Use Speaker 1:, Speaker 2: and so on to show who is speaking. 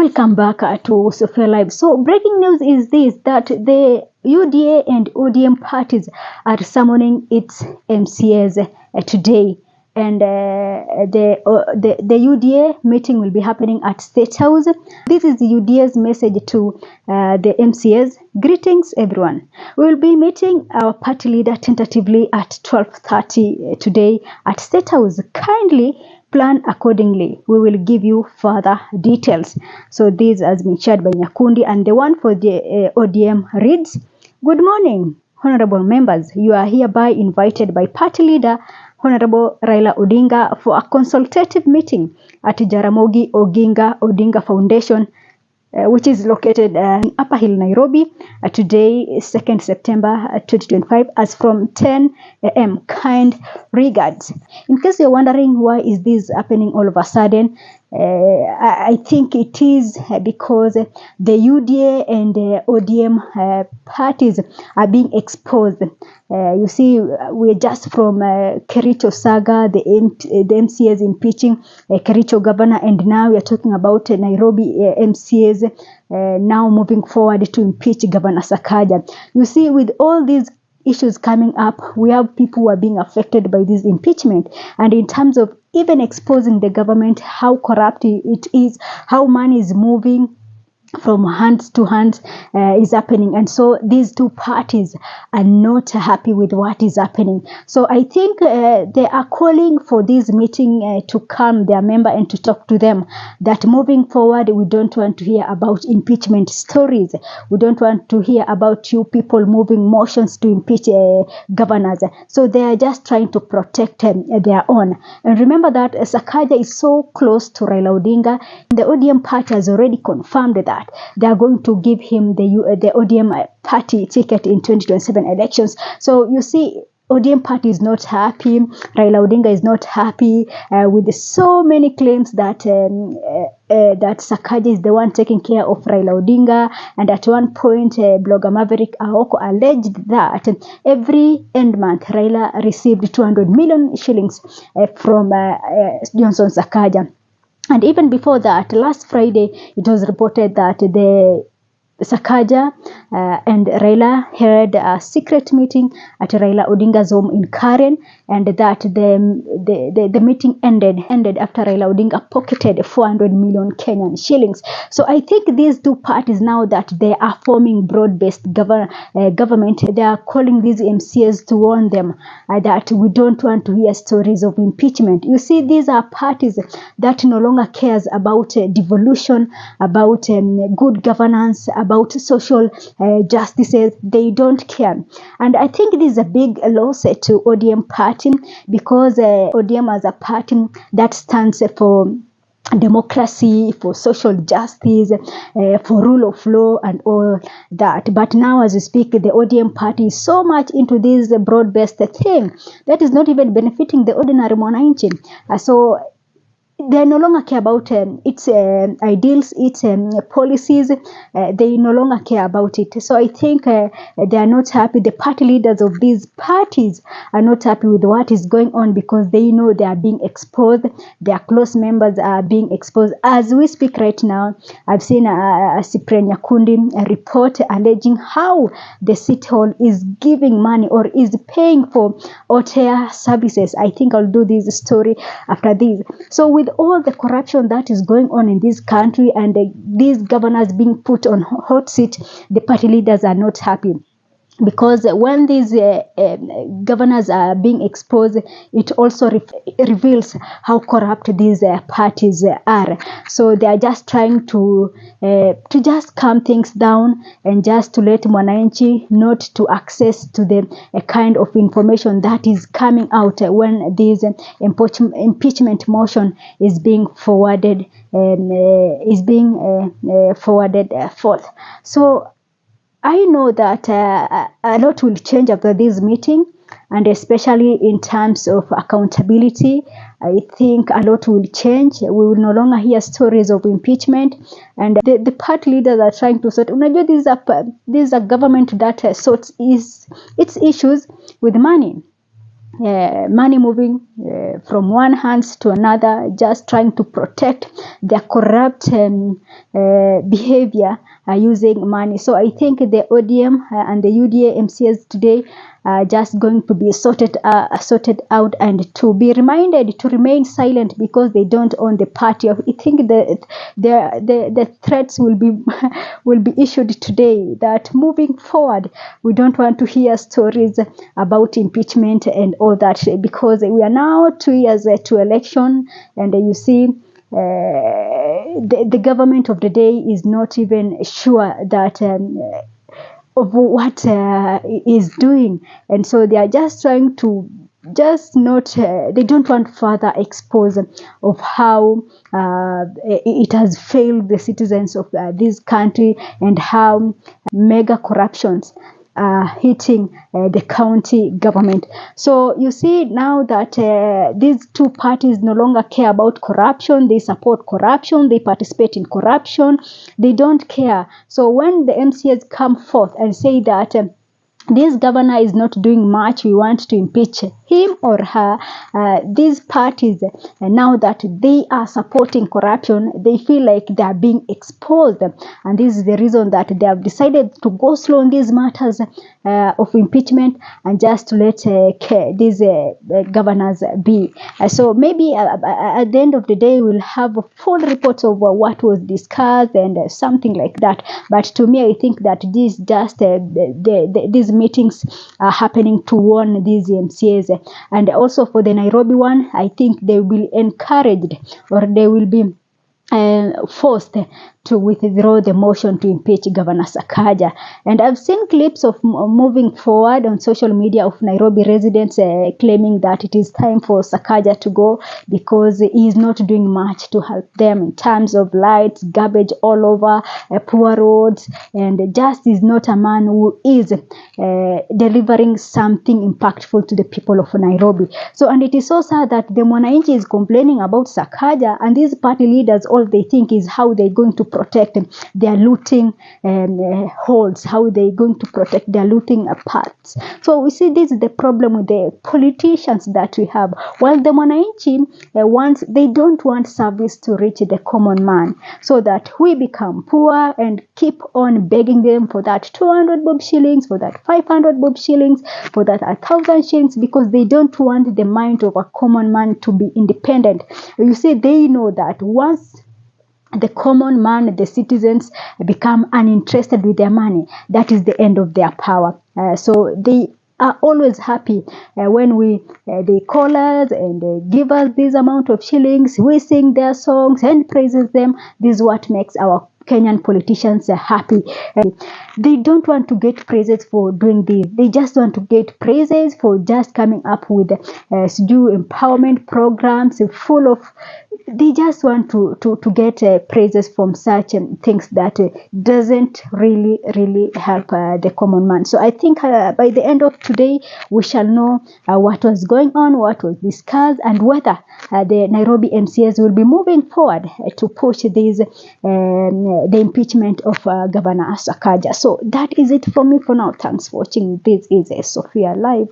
Speaker 1: Welcome back to Sophia Live. So breaking news is this, that the UDA and ODM parties are summoning its MCAs today. And the UDA meeting will be happening at State House. This is the UDA's message to the MCAs. Greetings, everyone. We will be meeting our party leader tentatively at 12:30 today at State House. Kindly plan accordingly. We will give you further details. So this has been shared by Nyakundi, and the one for the ODM reads, "Good morning, honorable members. You are hereby invited by party leader Honorable Raila Odinga for a consultative meeting at Jaramogi Oginga Odinga Foundation, which is located in Upper Hill, Nairobi, today, 2nd September 2025, as from 10 a.m. Kind regards." In case you're wondering why is this happening all of a sudden, I think it is because the UDA and the ODM parties are being exposed. You see, we're just from Kericho saga, the MCAs impeaching Kericho governor, and now we are talking about Nairobi MCAs now moving forward to impeach Governor Sakaja. You see, with all these issues coming up, we have people who are being affected by this impeachment, and in terms of even exposing the government, how corrupt it is, how money is moving from hands to hands is happening. And so these two parties are not happy with what is happening. So I think they are calling for this meeting to calm their member and to talk to them that moving forward, we don't want to hear about impeachment stories. We don't want to hear about you people moving motions to impeach governors. So they are just trying to protect their own. And remember that Sakaja is so close to Raila Odinga. The ODM party has already confirmed that they are going to give him the ODM party ticket in 2027 elections. So you see, ODM party is not happy. Raila Odinga is not happy with so many claims that that Sakaja is the one taking care of Raila Odinga. And at one point, blogger Maverick Aoko alleged that every end month, Raila received 200 million shillings from Johnson Sakaja. And even before that, last Friday, it was reported that the Sakaja and Raila held a secret meeting at Raila Odinga's home in Karen, and that the meeting ended after Raila Odinga pocketed 400 million Kenyan shillings. So I think these two parties, now that they are forming broad-based government, they are calling these MCAs to warn them that we don't want to hear stories of impeachment. You see, these are parties that no longer cares about devolution, about good governance, about social justices. They don't care. And I think this is a big loss to ODM party, because ODM as a party that stands for democracy, for social justice, for rule of law and all that. But now as we speak, the ODM party is so much into this broad-based thing that is not even benefiting the ordinary mwananchi. So they no longer care about its ideals, its policies. They no longer care about it. So I think they are not happy. The party leaders of these parties are not happy with what is going on, because they know they are being exposed. Their close members are being exposed. As we speak right now, I've seen a Cyprian Nyakundi report alleging how the City Hall is giving money or is paying for hotel services. I think I'll do this story after this. So with all the corruption that is going on in this country, and these governors being put on hot seat, the party leaders are not happy. Because when these governors are being exposed, it also reveals how corrupt these parties are. So they are just trying to just calm things down, and just to let mwananchi not to access to the kind of information that is coming out when this impeachment motion is being forwarded forth. So I know that a lot will change after this meeting, and especially in terms of accountability. I think a lot will change. We will no longer hear stories of impeachment, and the party leaders are trying to sort. This is a government that sorts its issues with money. money moving from one hands to another, just trying to protect their corrupt behavior using money. So I think the ODM and the UDA MCAs today are just going to be sorted out, and to be reminded to remain silent because they don't own the party. I think the threats will be will be issued today that moving forward we don't want to hear stories about impeachment and all that, because we are now 2 years to election, and you see the government of the day is not even sure that of what is doing, and so they are just trying to just not they don't want further expose of how it has failed the citizens of this country, and how mega corruptions hitting the county government. So you see now that these two parties no longer care about corruption. They support corruption, they participate in corruption, they don't care. So when the MCAs come forth and say that this governor is not doing much, we want to impeach him or her, these parties, now that they are supporting corruption, they feel like they are being exposed, and this is the reason that they have decided to go slow on these matters of impeachment, and just to let these governors be. So maybe at the end of the day we'll have a full report of what was discussed and something like that. But to me, I think that this just these meetings are happening to warn these MCAs, and also for the Nairobi one, I think they will be encouraged, or they will be forced to withdraw the motion to impeach Governor Sakaja. And I've seen clips of moving forward on social media of Nairobi residents claiming that it is time for Sakaja to go because he is not doing much to help them in terms of lights, garbage all over, poor roads, and just is not a man who is delivering something impactful to the people of Nairobi. So, and it is so sad that the Mwananchi is complaining about Sakaja, and these party leaders, all they think is how they're going to protect their looting holds, how they're going to protect their looting parts. So we see this is the problem with the politicians that we have. While the Mwananchi they don't want service to reach the common man, so that we become poor and keep on begging them for that 200 bob shillings, for that 500 bob shillings, for that 1,000 shillings, because they don't want the mind of a common man to be independent. You see, they know that once the common man, the citizens, become uninterested with their money, that is the end of their power. So they are always happy when they call us and they give us this amount of shillings. We sing their songs and praises them. This is what makes our Kenyan politicians happy. They don't want to get praises for doing this. They just want to get praises for just coming up with empowerment programs full of. They just want to get praises from such things that doesn't really help the common man. So I think by the end of today we shall know what was going on, what was discussed, and whether the Nairobi MCAs will be moving forward to push these the impeachment of Governor Sakaja. So that is it from me for now. Thanks for watching. This is Sophia Live.